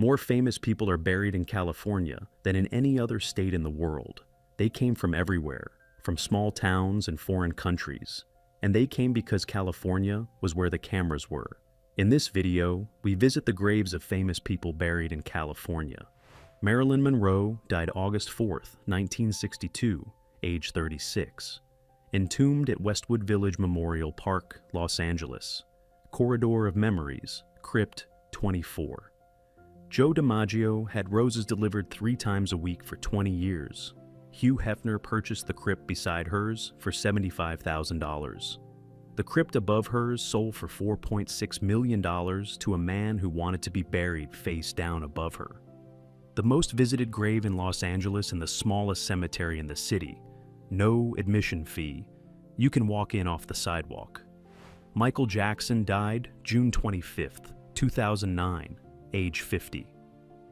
More famous people are buried in California than in any other state in the world. They came from everywhere, from small towns and foreign countries. And they came because California was where the cameras were. In this video, we visit the graves of famous people buried in California. Marilyn Monroe died August 4th, 1962, age 36. Entombed at Westwood Village Memorial Park, Los Angeles. Corridor of Memories, Crypt 24. Joe DiMaggio had roses delivered 3 times a week for 20 years. Hugh Hefner purchased the crypt beside hers for $75,000. The crypt above hers sold for $4.6 million to a man who wanted to be buried face down above her. The most visited grave in Los Angeles and the smallest cemetery in the city. No admission fee. You can walk in off the sidewalk. Michael Jackson died June 25th, 2009, age 50.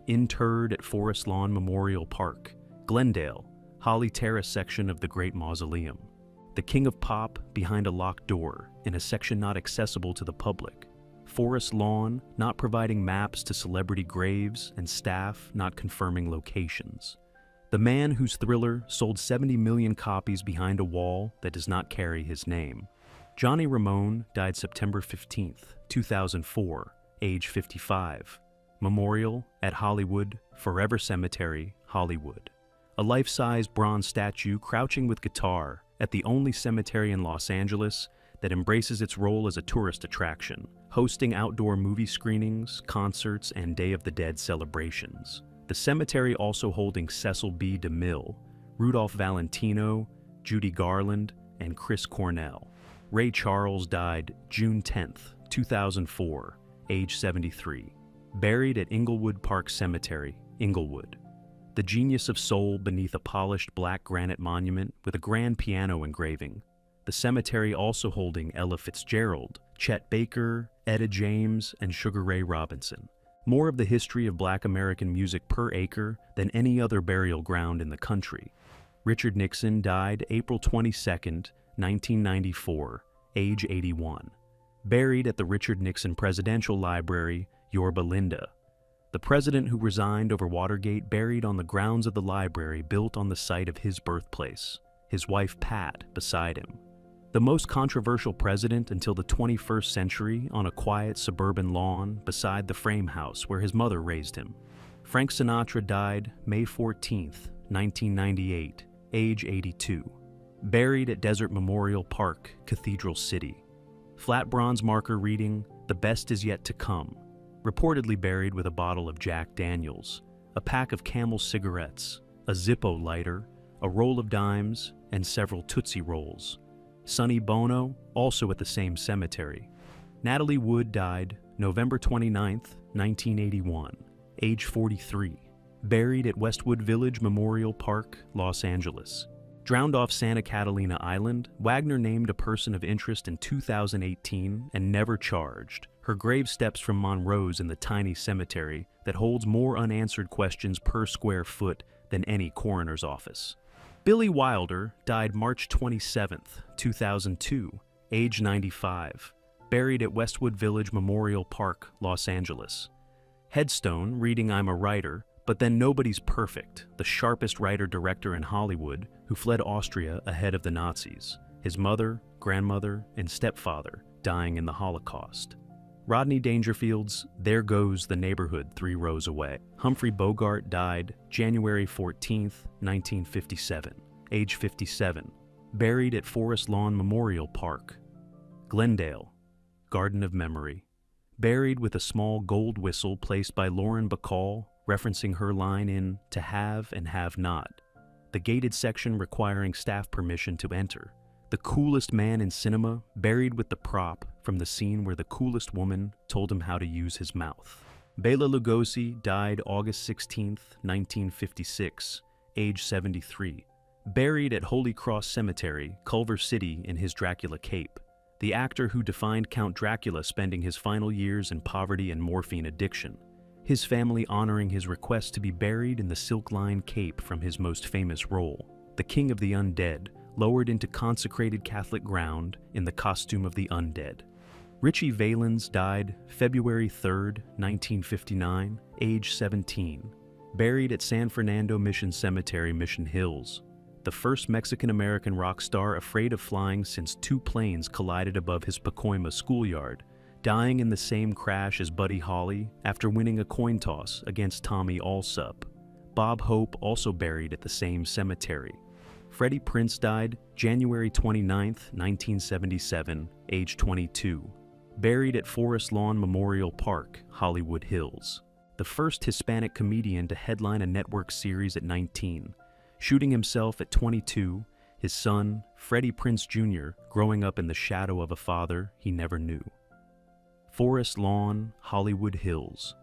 Interred at Forest Lawn Memorial Park, Glendale, Holly Terrace section of the Great Mausoleum. The King of Pop behind a locked door in a section not accessible to the public. Forest Lawn not providing maps to celebrity graves and staff not confirming locations. The man whose Thriller sold 70 million copies behind a wall that does not carry his name. Johnny Ramone died September 15th, 2004, age 55. Memorial at Hollywood Forever Cemetery, Hollywood. A life-size bronze statue crouching with guitar at the only cemetery in Los Angeles that embraces its role as a tourist attraction, hosting outdoor movie screenings, concerts, and Day of the Dead celebrations. The cemetery also holding Cecil B. DeMille, Rudolph Valentino, Judy Garland, and Chris Cornell. Ray Charles died June 10th, 2004, age 73. Buried at Inglewood Park Cemetery, Inglewood. The genius of soul beneath a polished black granite monument with a grand piano engraving. The cemetery also holding Ella Fitzgerald, Chet Baker, Etta James, and Sugar Ray Robinson. More of the history of Black American music per acre than any other burial ground in the country. Richard Nixon died April 22nd, 1994, age 81. Buried at the Richard Nixon Presidential Library, Yorba Linda. The president who resigned over Watergate buried on the grounds of the library built on the site of his birthplace, his wife Pat beside him. The most controversial president until the 21st century on a quiet suburban lawn beside the frame house where his mother raised him. Frank Sinatra died May 14th, 1998, age 82. Buried at Desert Memorial Park, Cathedral City. Flat bronze marker reading, "The best is yet to come." Reportedly buried with a bottle of Jack Daniels, a pack of Camel cigarettes, a Zippo lighter, a roll of dimes, and several Tootsie Rolls. Sonny Bono, also at the same cemetery. Natalie Wood died November 29th, 1981, age 43. Buried at Westwood Village Memorial Park, Los Angeles. Drowned off Santa Catalina Island, Wagner named a person of interest in 2018 and never charged. Her grave steps from Monroe's in the tiny cemetery that holds more unanswered questions per square foot than any coroner's office. Billy Wilder died March 27th, 2002, age 95. Buried at Westwood Village Memorial Park, Los Angeles. Headstone reading "I'm a writer, but then nobody's perfect," the sharpest writer-director in Hollywood who fled Austria ahead of the Nazis. His mother, grandmother, and stepfather dying in the Holocaust. Rodney Dangerfield's "There Goes the Neighborhood 3 Rows Away." Humphrey Bogart died January 14th, 1957, age 57. Buried at Forest Lawn Memorial Park, Glendale, Garden of Memory. Buried with a small gold whistle placed by Lauren Bacall, referencing her line in "To Have and Have Not." The gated section requiring staff permission to enter. The coolest man in cinema buried with the prop from the scene where the coolest woman told him how to use his mouth. Bela Lugosi died August 16th, 1956, age 73. Buried at Holy Cross Cemetery, Culver City in his Dracula cape. The actor who defined Count Dracula spending his final years in poverty and morphine addiction. His family honoring his request to be buried in the silk-lined cape from his most famous role. The King of the Undead, lowered into consecrated Catholic ground in the costume of the undead. Richie Valens died February 3rd, 1959, age 17. Buried at San Fernando Mission Cemetery, Mission Hills. The first Mexican-American rock star afraid of flying since two planes collided above his Pacoima schoolyard, dying in the same crash as Buddy Holly after winning a coin toss against Tommy Allsup. Bob Hope also buried at the same cemetery. Freddie Prinze died January 29, 1977, age 22. Buried at Forest Lawn Memorial Park, Hollywood Hills. The first Hispanic comedian to headline a network series at 19. Shooting himself at 22, his son, Freddie Prinze Jr., growing up in the shadow of a father he never knew. Forest Lawn, Hollywood Hills.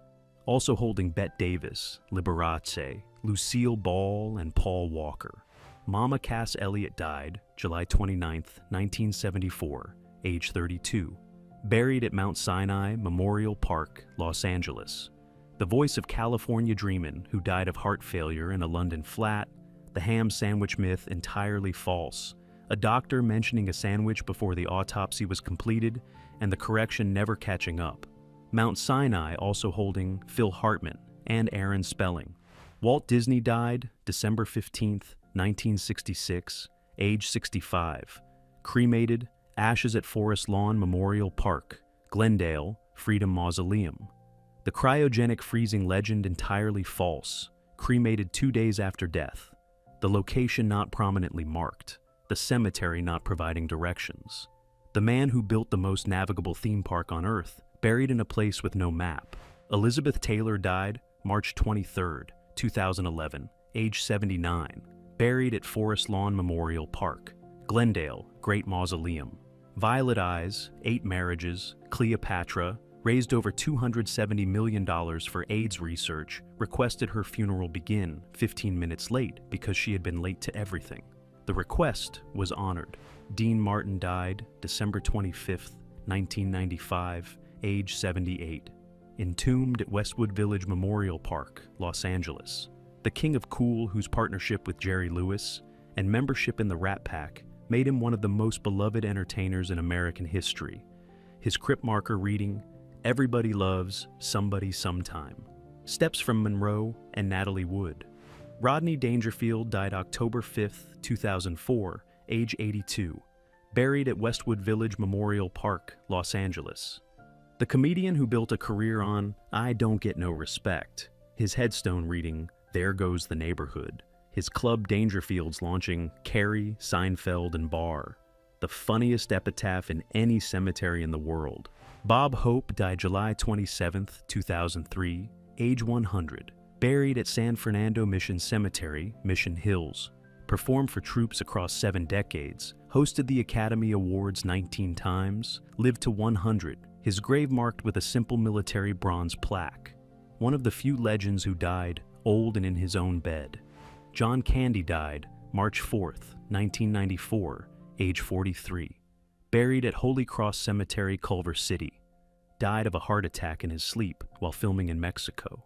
Also holding Bette Davis, Liberace, Lucille Ball, and Paul Walker. Mama Cass Elliot died July 29, 1974, age 32. Buried at Mount Sinai Memorial Park, Los Angeles. The voice of California Dreamin', who died of heart failure in a London flat. The ham sandwich myth entirely false. A doctor mentioning a sandwich before the autopsy was completed, and the correction never catching up. Mount Sinai also holding Phil Hartman and Aaron Spelling. Walt Disney died December 15, 1966, age 65. Cremated, ashes at Forest Lawn Memorial Park, Glendale, Freedom Mausoleum. The cryogenic freezing legend entirely false. Cremated 2 days after death. The location not prominently marked. The cemetery not providing directions. The man who built the most navigable theme park on Earth, buried in a place with no map. Elizabeth Taylor died March 23, 2011, age 79. Buried at Forest Lawn Memorial Park, Glendale, Great Mausoleum. Violet Eyes, 8 marriages, Cleopatra, raised over $270 million for AIDS research, requested her funeral begin 15 minutes late because she had been late to everything. The request was honored. Dean Martin died December 25, 1995, age 78. Entombed at Westwood Village Memorial Park, Los Angeles. The King of Cool, whose partnership with Jerry Lewis and membership in the Rat Pack made him one of the most beloved entertainers in American history. His crypt marker reading, "Everybody loves somebody sometime." Steps from Monroe and Natalie Wood. Rodney Dangerfield died October 5, 2004, age 82. Buried at Westwood Village Memorial Park, Los Angeles. The comedian who built a career on "I Don't Get No Respect." His headstone reading, "There Goes the Neighborhood." His club Dangerfields launching Carrie, Seinfeld, and Barr. The funniest epitaph in any cemetery in the world. Bob Hope died July 27, 2003, age 100. Buried at San Fernando Mission Cemetery, Mission Hills. Performed for troops across 7 decades. Hosted the Academy Awards 19 times. Lived to 100. His grave marked with a simple military bronze plaque. One of the few legends who died old and in his own bed. John Candy died March 4, 1994, age 43. Buried at Holy Cross Cemetery, Culver City. Died of a heart attack in his sleep while filming in Mexico.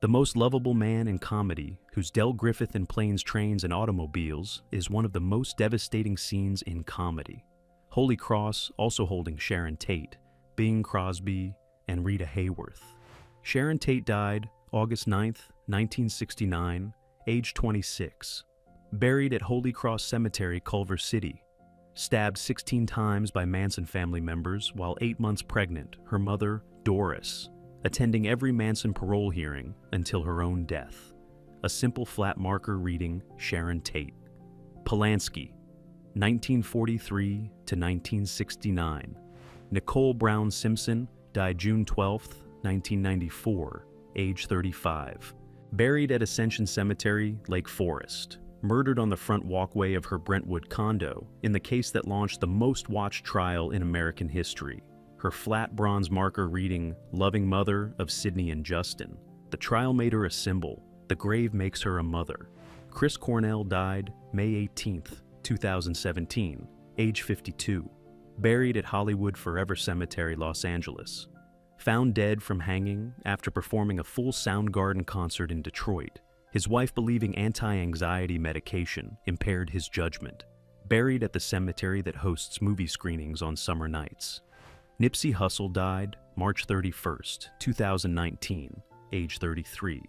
The most lovable man in comedy, whose Del Griffith in Planes, Trains, and Automobiles is one of the most devastating scenes in comedy. Holy Cross also holding Sharon Tate, Bing Crosby, and Rita Hayworth. Sharon Tate died August 9, 1969, age 26. Buried at Holy Cross Cemetery, Culver City. Stabbed 16 times by Manson family members while 8 months pregnant, her mother, Doris, attending every Manson parole hearing until her own death. A simple flat marker reading Sharon Tate. Polanski, 1943 to 1969. Nicole Brown Simpson died June 12, 1994, age 35. Buried at Ascension Cemetery, Lake Forest. Murdered on the front walkway of her Brentwood condo in the case that launched the most watched trial in American history. Her flat bronze marker reading, "Loving Mother of Sydney and Justin." The trial made her a symbol. The grave makes her a mother. Chris Cornell died May 18, 2017, age 52. Buried at Hollywood Forever Cemetery, Los Angeles. Found dead from hanging after performing a full Soundgarden concert in Detroit. His wife believing anti-anxiety medication impaired his judgment. Buried at the cemetery that hosts movie screenings on summer nights. Nipsey Hussle died March 31, 2019, age 33.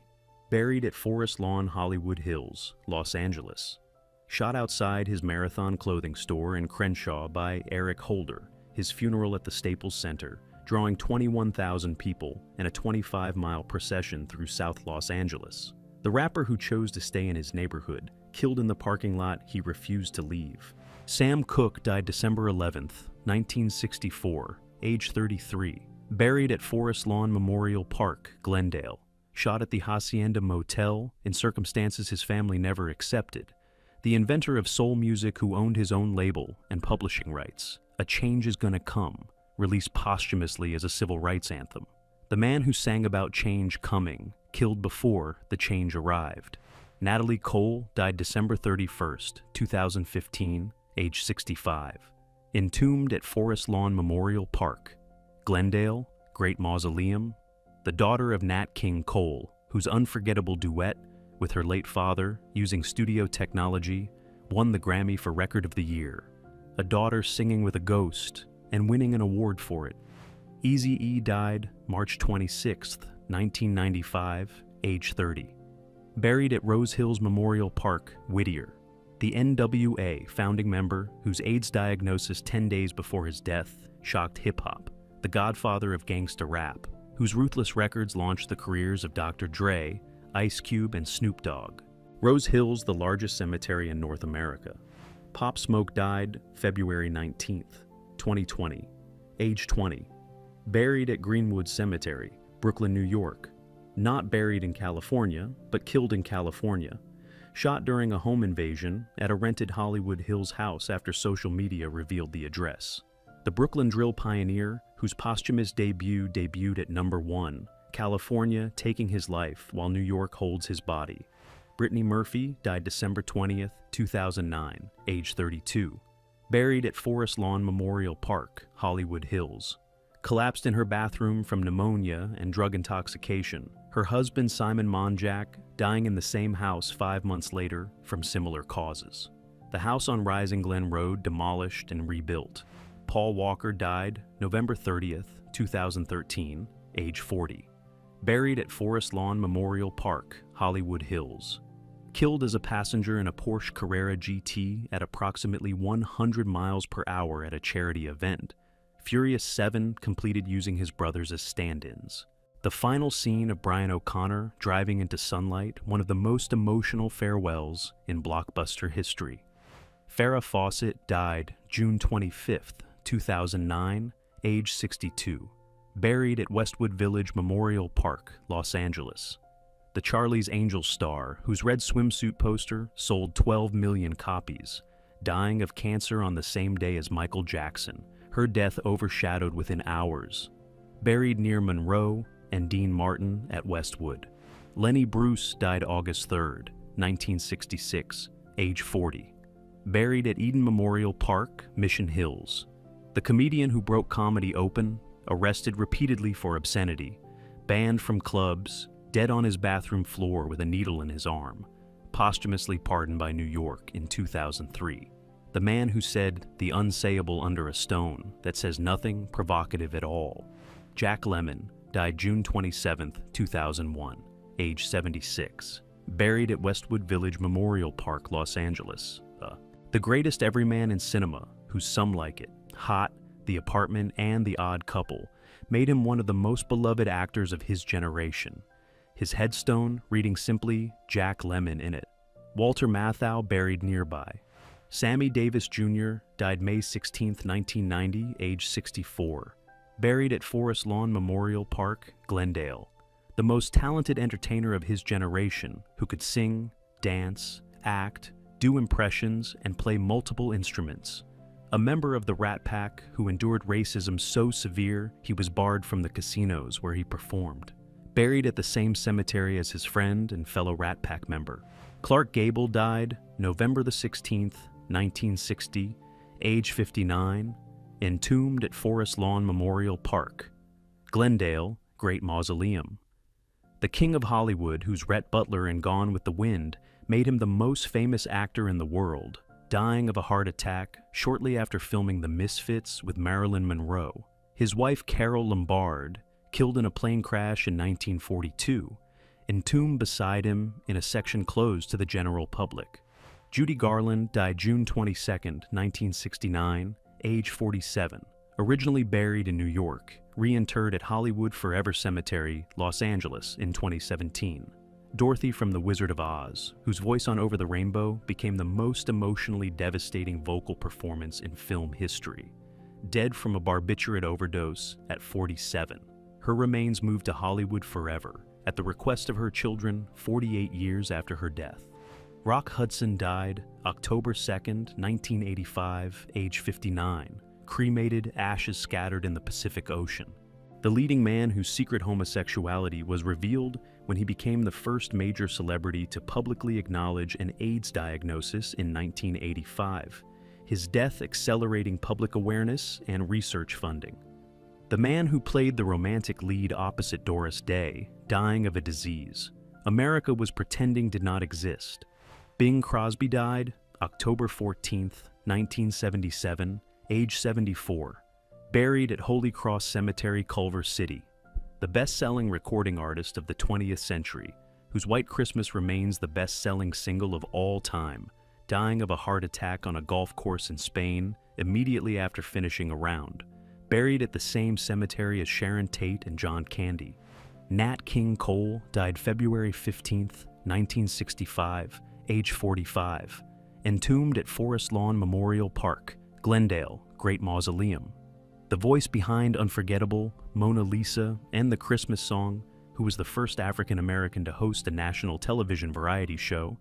Buried at Forest Lawn Hollywood Hills, Los Angeles. Shot outside his Marathon clothing store in Crenshaw by Eric Holder. His funeral at the Staples Center, drawing 21,000 people in a 25-mile procession through South Los Angeles. The rapper who chose to stay in his neighborhood, killed in the parking lot he refused to leave. Sam Cooke died December 11, 1964, age 33. Buried at Forest Lawn Memorial Park, Glendale. Shot at the Hacienda Motel in circumstances his family never accepted. The inventor of soul music who owned his own label and publishing rights. A Change Is Gonna Come, released posthumously as a civil rights anthem. The man who sang about change coming, killed before the change arrived. Natalie Cole died December 31st, 2015, age 65. Entombed at Forest Lawn Memorial Park, Glendale, Great Mausoleum. The daughter of Nat King Cole, whose unforgettable duet with her late father using studio technology won the Grammy for Record of the Year. A daughter singing with a ghost and winning an award for it. Eazy-E died March 26, 1995, age 30. Buried at Rose Hills Memorial Park, Whittier. The NWA founding member whose AIDS diagnosis 10 days before his death shocked hip-hop. The godfather of gangsta rap, whose ruthless records launched the careers of Dr. Dre, Ice Cube, and Snoop Dogg. Rose Hills, the largest cemetery in North America. Pop Smoke died February 19, 2020, age 20. Buried at Greenwood Cemetery, Brooklyn, New York. Not buried in California, but killed in California. Shot during a home invasion at a rented Hollywood Hills house after social media revealed the address. The Brooklyn drill pioneer, whose posthumous debut debuted at #1, California taking his life while New York holds his body. Brittany Murphy died December 20th, 2009, age 32. Buried at Forest Lawn Memorial Park, Hollywood Hills. Collapsed in her bathroom from pneumonia and drug intoxication. Her husband, Simon Monjack, dying in the same house 5 months later from similar causes. The house on Rising Glen Road demolished and rebuilt. Paul Walker died November 30th, 2013, age 40. Buried at Forest Lawn Memorial Park, Hollywood Hills. Killed as a passenger in a Porsche Carrera GT at approximately 100 miles per hour at a charity event. Furious 7 completed using his brothers as stand-ins. The final scene of Brian O'Connor driving into sunlight, one of the most emotional farewells in blockbuster history. Farrah Fawcett died June 25th, 2009, age 62. Buried at Westwood Village Memorial Park, Los Angeles. The Charlie's Angels star, whose red swimsuit poster sold 12 million copies, dying of cancer on the same day as Michael Jackson, her death overshadowed within hours. Buried near Monroe and Dean Martin at Westwood. Lenny Bruce died August 3rd, 1966, age 40. Buried at Eden Memorial Park, Mission Hills. The comedian who broke comedy open, arrested repeatedly for obscenity, banned from clubs, dead on his bathroom floor with a needle in his arm, posthumously pardoned by New York in 2003. The man who said the unsayable under a stone that says nothing provocative at all. Jack Lemmon died June 27, 2001, age 76. Buried at Westwood Village Memorial Park, Los Angeles. The greatest everyman in cinema, whose Some Like It, Hot, The Apartment, and The Odd Couple made him one of the most beloved actors of his generation. His headstone reading simply Jack Lemmon in it. Walter Matthau buried nearby. Sammy Davis Jr. died May 16, 1990, age 64. Buried at Forest Lawn Memorial Park, Glendale. The most talented entertainer of his generation, who could sing, dance, act, do impressions, and play multiple instruments. A member of the Rat Pack who endured racism so severe he was barred from the casinos where he performed. Buried at the same cemetery as his friend and fellow Rat Pack member. Clark Gable died November the 16th, 1960, age 59, entombed at Forest Lawn Memorial Park, Glendale, Great Mausoleum. The King of Hollywood, whose Rhett Butler in Gone with the Wind made him the most famous actor in the world, dying of a heart attack shortly after filming The Misfits with Marilyn Monroe. His wife Carol Lombard, killed in a plane crash in 1942, entombed beside him in a section closed to the general public. Judy Garland died June 22, 1969, age 47, originally buried in New York, reinterred at Hollywood Forever Cemetery, Los Angeles in 2017. Dorothy from The Wizard of Oz, whose voice on Over the Rainbow became the most emotionally devastating vocal performance in film history. Dead from a barbiturate overdose at 47. Her remains moved to Hollywood Forever, at the request of her children 48 years after her death. Rock Hudson died October 2, 1985, age 59, cremated, ashes scattered in the Pacific Ocean. The leading man whose secret homosexuality was revealed when he became the first major celebrity to publicly acknowledge an AIDS diagnosis in 1985, his death accelerating public awareness and research funding. The man who played the romantic lead opposite Doris Day, dying of a disease America was pretending did not exist. Bing Crosby died October 14, 1977, age 74, buried at Holy Cross Cemetery, Culver City. The best-selling recording artist of the 20th century, whose White Christmas remains the best-selling single of all time, dying of a heart attack on a golf course in Spain immediately after finishing a round, buried at the same cemetery as Sharon Tate and John Candy. Nat King Cole died February 15, 1965, age 45, entombed at Forest Lawn Memorial Park, Glendale, Great Mausoleum. The voice behind Unforgettable, Mona Lisa, and the Christmas song, who was the first African-American to host a national television variety show,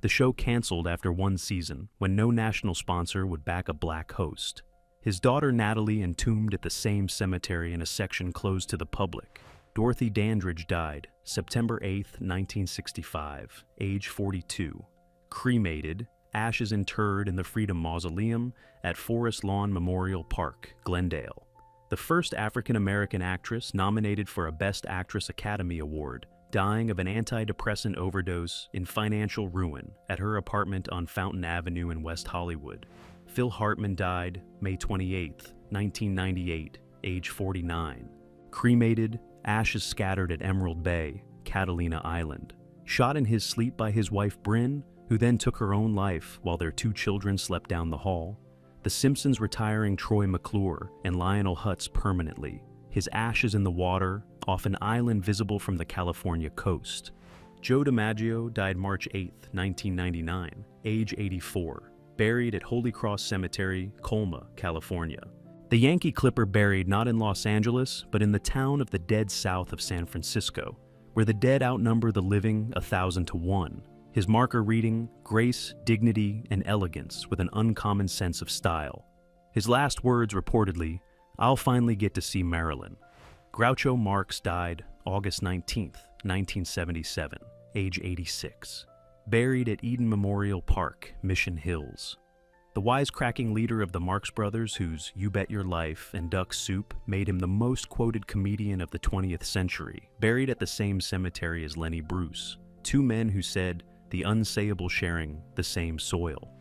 the show canceled after one season when no national sponsor would back a black host. His daughter Natalie entombed at the same cemetery in a section closed to the public. Dorothy Dandridge died September 8, 1965, age 42, cremated, ashes interred in the Freedom Mausoleum at Forest Lawn Memorial Park, Glendale. The first African-American actress nominated for a Best Actress Academy Award, dying of an antidepressant overdose in financial ruin at her apartment on Fountain Avenue in West Hollywood. Phil Hartman died May 28, 1998, age 49, cremated, ashes scattered at Emerald Bay, Catalina Island. Shot in his sleep by his wife Brynn, who then took her own life while their two children slept down the hall. The Simpsons retiring Troy McClure and Lionel Hutz permanently, his ashes in the water off an island visible from the California coast. Joe DiMaggio died March 8, 1999, age 84, buried at Holy Cross Cemetery, Colma, California. The Yankee Clipper buried not in Los Angeles, but in the town of the dead south of San Francisco, where the dead outnumber the living 1,000 to 1. His marker reading, grace, dignity, and elegance with an uncommon sense of style. His last words reportedly, "I'll finally get to see Marilyn." Groucho Marx died August 19, 1977, age 86, buried at Eden Memorial Park, Mission Hills. The wisecracking leader of the Marx Brothers, whose You Bet Your Life and Duck Soup made him the most quoted comedian of the 20th century, buried at the same cemetery as Lenny Bruce, two men who said, the unsayable sharing the same soil.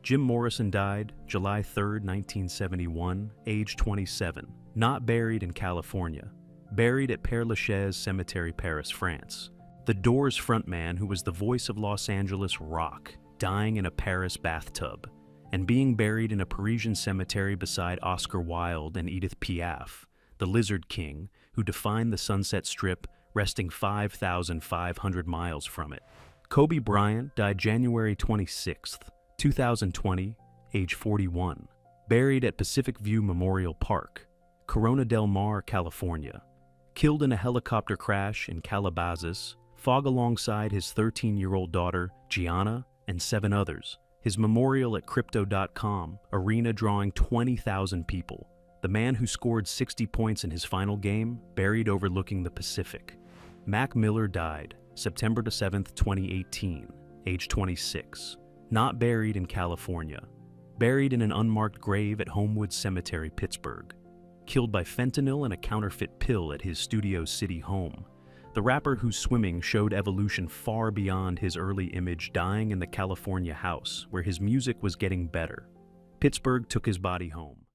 Jim Morrison died July 3, 1971, age 27, not buried in California, buried at Père Lachaise Cemetery, Paris, France. The Doors frontman who was the voice of Los Angeles rock, dying in a Paris bathtub, and being buried in a Parisian cemetery beside Oscar Wilde and Edith Piaf, the Lizard King, who defined the Sunset Strip, resting 5,500 miles from it. Kobe Bryant died January 26, 2020, age 41, buried at Pacific View Memorial Park, Corona del Mar, California. Killed in a helicopter crash in Calabasas, fought alongside his 13-year-old daughter, Gianna, and 7 others. His memorial at Crypto.com, arena drawing 20,000 people. The man who scored 60 points in his final game, buried overlooking the Pacific. Mac Miller died September 7, 2018, age 26, not buried in California, buried in an unmarked grave at Homewood Cemetery, Pittsburgh. Killed by fentanyl and a counterfeit pill at his Studio City home. The rapper whose swimming showed evolution far beyond his early image, dying in the California house where his music was getting better. Pittsburgh took his body home.